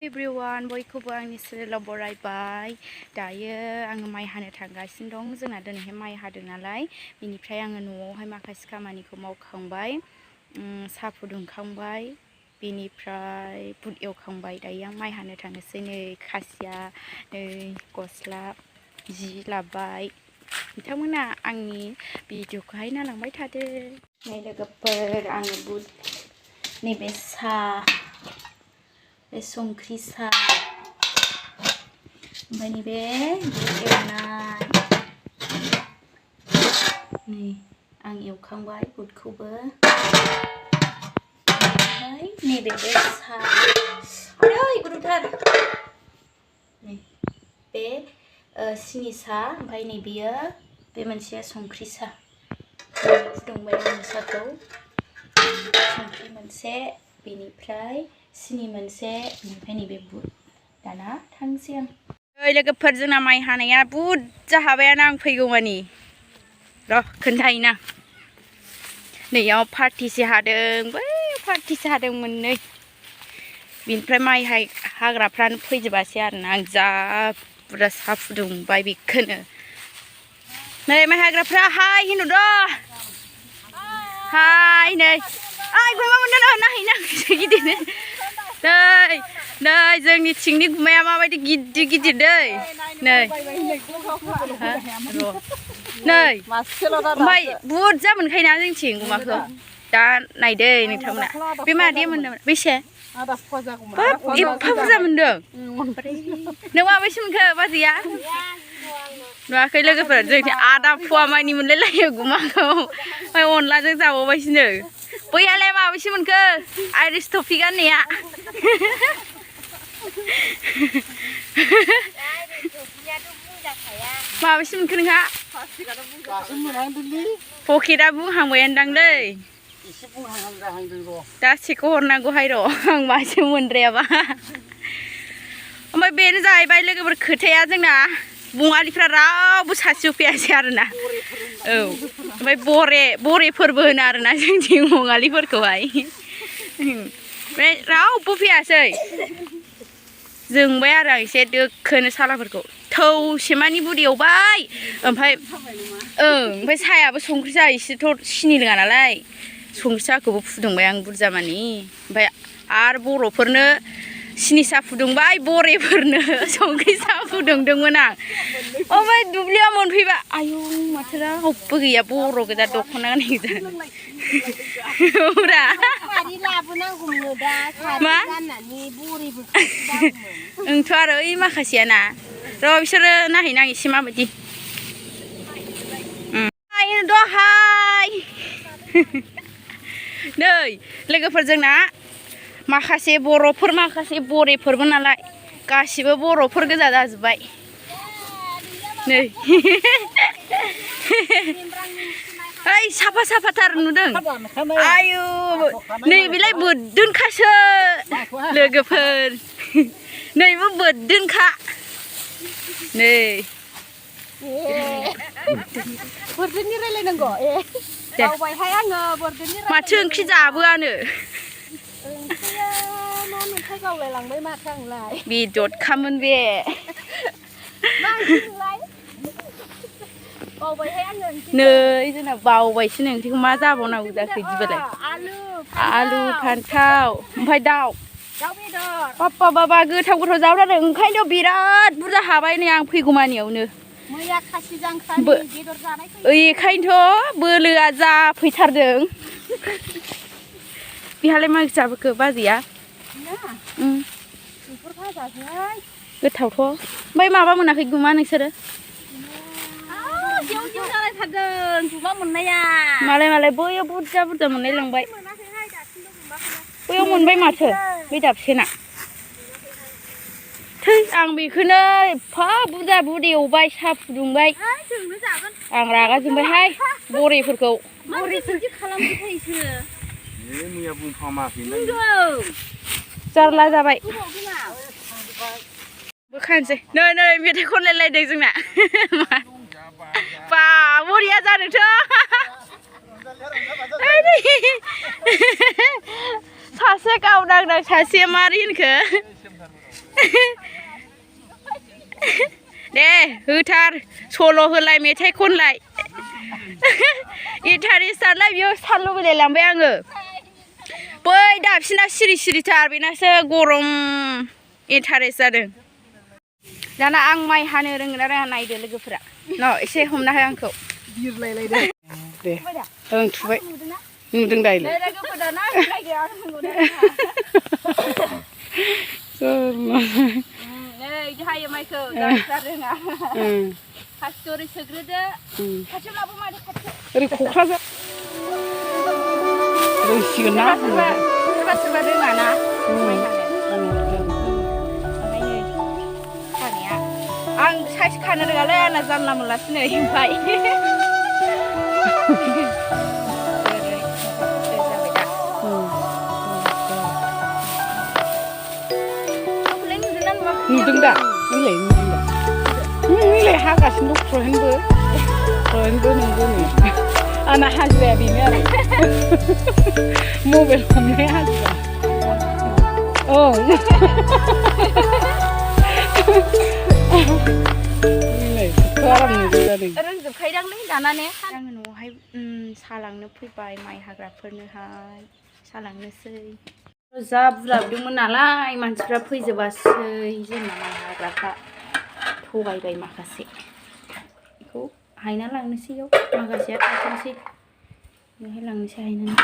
everyone बयखौबो आंनि चेनेलाव बरायबाय दायो आङो माइ हानो थांगासिनो दं जोंना दिनैहाय माइ हादों नालाय बिनिफ्राय आङो न'आवहाय माखासे खामानिखौ मावखांबाय साहा फुदुंखांबाय बिनिफ्राय बुट एवखांबाय दायो आं माइ हानो थांनोसै नै खासिया नै गस्ला जि लाबाय बिथांमोना आंनि भिडिअखौहाय नायलांबाय थादो नै लोगोफोर आङो बुट नैबे साहा संख्रि सा ओमफ्राय नैबे एवनाय नै आं एवखांबाय बुटखौबो ओमफ्राय नैबे सा आयै गुदुंथार नै बे सिनि सा ओमफ्राय नै बेयो बे मोनसे संख्रि सा फुदुंबाय आं साखौ संख्रि मोनसे बेनिफ्राय सिनि मोनसे ओमफ्राय नैबे बुट दाना थांसै आं ओइ लोगोफोर जोंना माइ हानाया बुरजा हाबायानो आं फैगौमानि र' खोन्थायोना नैयाव पार्टिसे हादों बै पार्टिसे हादों मोननै बिनिफ्राय माइ हाग्राफ्रानो फैजोबासै आरोना आं जा बुरजा साहा फुदुंबाय बेखौनो नै माइ हाग्राफ्रा हाय हिनु र' हाय नै ओइ गुमा मोनदों नाहैना गिदिर नै जोंनि थिंनि गुमाया माबायदि गिदिर गिदिर दै नै ओमफ्राय बुरजा मोनखायोना जोंथिं गुमाखौ दा नायदै नोंथांमोना बे मादैया मोनदोंमोन बेसे एफा बुरजा मोनदों नों माबैसे मोनखो बाजैया नुवाखै लोगोफोर जोंथिं आदा फवा मानि मोनलायलायो गुमाखौ ओमफ्राय अनलाजों जाबावबायसोनो बैयालाय माबैसे मोनखो आइरिस टफि गाननाया माबैसे मोनखो नोंहा पकेटआ बुंहांबायानोदांलै दा सेखौ हरनांगौहाय र' आं मासे मोनद्रायाबा ओमफ्राय बेनो जाहैबाय लोगोफोर खोथाया जोंना बङालिफ्रा रावबो सासेयाव फैयासै आरोना औ ओमफ्राय बरेफोरबो होनो आरोना जोंथिं बङालिफोरखौहाय ओमफ्राय रावबो फैयासै जोंबाय आरो आं एसे दोखोनो सालाफोरखौ थौसेमानि बुद एवबाय ओमफ्राय ओमफ्राय साहायाबो संख्रि साहा एसेथ' सिनि लोङा नालाय संख्रि साहाखौबो फुदुंबाय आं बुरजा मानि ओमफ्राय आरो बर'फोरनो सिनि साहा फुदुंबाय बरेफोरनो संख्रि साहा फुदुंदोंमोन आं ओमफ्राय दुब्लियाव मोनफैबा आयौ माथो रावबो गैया बर' गोजा दख'ना गाननाय गोजा मा ओंथ' आरो ओइ माखासेया ना र' बिसोरो नायहैनो आं एसे माबायदि दहाय नै लोगोफोर जोंना माखासे बर'फोर माखासे बरेफोरबो नालाय गासिबो बर'फोर गोजा जाजोब्बाय नै ओइ साफा साफाथार नुदों आयु नैबेलाय बोरदोनखासो लोगोफोर नैबो बोरदोनखा नै बोरदोननि रायलायनांगौ बावबायहाय आङो बोरदोननि माथो ओंख्रि जाबोआनो गावलायलांबाय माथो आंलाय बेदरखामोन बे नै जोंना बावबायसो ओंख्रिखौ मा जाबावनांगौ जाखो बिदिबालाय आलु फान्थाव ओमफ्राय दाउ बाबा बाबा गोथाव गोथाव जाब्लानो ओंखायनो बिराद बुरजा हाबाय नै आं फैगौमानियावनो बेखायनोथ' बोलोआ जाफैथारदों बेहालाय मा जाबोखो बाजैया गोथावथ' ओमफ्राय माबा मोनाखै गुमा नोंसोरो मालाय बैयाव बुरजा बुरजा मोननाय लांबाय बैयाव मोनबाय माथो बे दाबसेना थै आं बेखौनो एफा बुरजा बुद एवबाय साहा फुदुंबाय आं रागा जोंबायहाय बरेफोरखौ जारला जाबाय बोखानोसै नै मेथाइ खनलायलायदों जोंना बा बरिया जादोंथ' सासे गावदांदां सासे मारै होनखो दे होथार सल' होलाय मेथाइ खनलाय इन्टारेस्टआलाय बेयाव सान लुबैलाय लांबाय आङो बै दाबसिना सिरि सिरिथार बेनासो गरम इन्टारेस्ट जादों दाना आं माइ हानो रोंगोन ना रोङा नायदो लोगोफोरा न' एसे हमना हो आंखौ बिरलायलायदो दे ओं थुबाय नुदों दायलाय लोगोफोर दाना नायदो आं नुदों नै इदि हायो माइखौ दाबसिना रोङा खासिखौ ओरै सोग्रोदो खाथियाव लाबो मादै खाथियाव ओरै क'क्राझार रोंसिगोन ना सोरबा सोरबा रोङा ना माइ हानो आं साइज खानो रोङालै आंना जानला मोनलासो नै ओमफ्राय नुदों दा नोंलाय नुदों दा नोंलाय हागासिनो दं प्रहेनबो नंगौ नै आंना हाजिराया बेनो आरो मबाइल हमनाय हाजिरा औ रोंजोबखायोदांलै दाना ने आङो न'आवहाय सालांनो फैबाय माइ हाग्राफोरनोहाय सालांनोसै जा बुरजा बिदोंमोन नालाय मानसिफ्रा फैजोबासै जोंना माइ हाग्राफ्रा थगायबाय माखासे बेखौ हायना लांनोसै इयाव माखासेया थाथोंसै बेवहाय लांनोसै हायनानै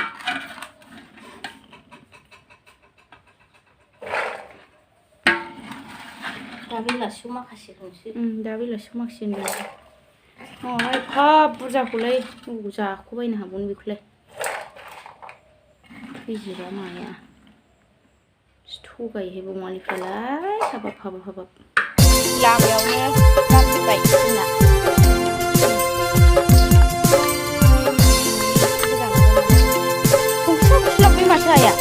दा बेलासियाव माखासे दंसै दा बेलासियाव माखासे दं नङाबा एफा बुरजाखौलाय बबाव जाख'बायनो हागौनो बेखौलाय थैजोबा माया थगायहै बङालिफ्रालाय हाबाब लामायावनो नांजोबबाय जोंना संख्रिया बुस्लाबबाय माथो आया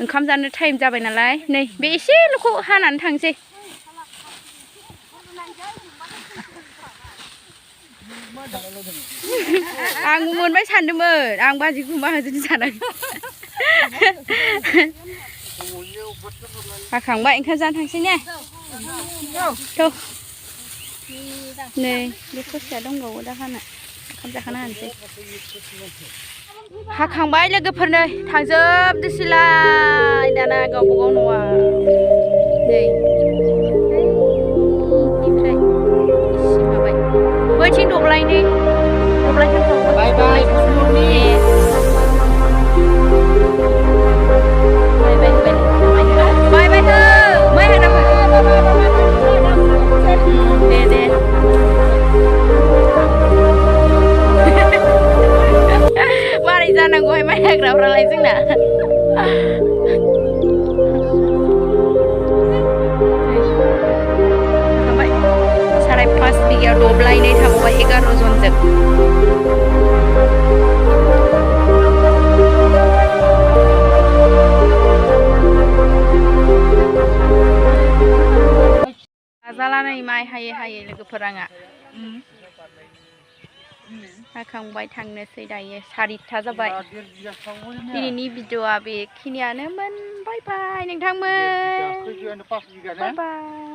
ओंखाम जानो टाइम जाबाय नालाय नै बे एसेल'खौ हानानै थांसै आं मोनबाय सानदोंमोन आं बाजैखौ माहाजोन जानांगौ हाखांबाय ओंखाम जानो थांसै ने थ' नै बे ससेया दंबावो दा हानो ओंखाम जाखाना हानोसै हाखांबाय लोगोफोर नै थांजोबदोसैलाय दाना गावबागाव न'आव नै बैनिफ्राय इसे माबाय बैथिं दब्लायनै दब्लायथाम थांबाय बाय जानांगौहाय माइ हाग्राफ्रालाय जोंना थांबाय 5.5 बिगायाव दब्लायनै थाबावबाय 11 जनजों नाजालानै माइ हायै लोगोफोर आंहा हाखांबाय थांनोसै दायो 4टा जाबाय दिनैनि भिडिअ'आ बेखिनियानोमोन बाय बाय नोंथांमोन बाय बाय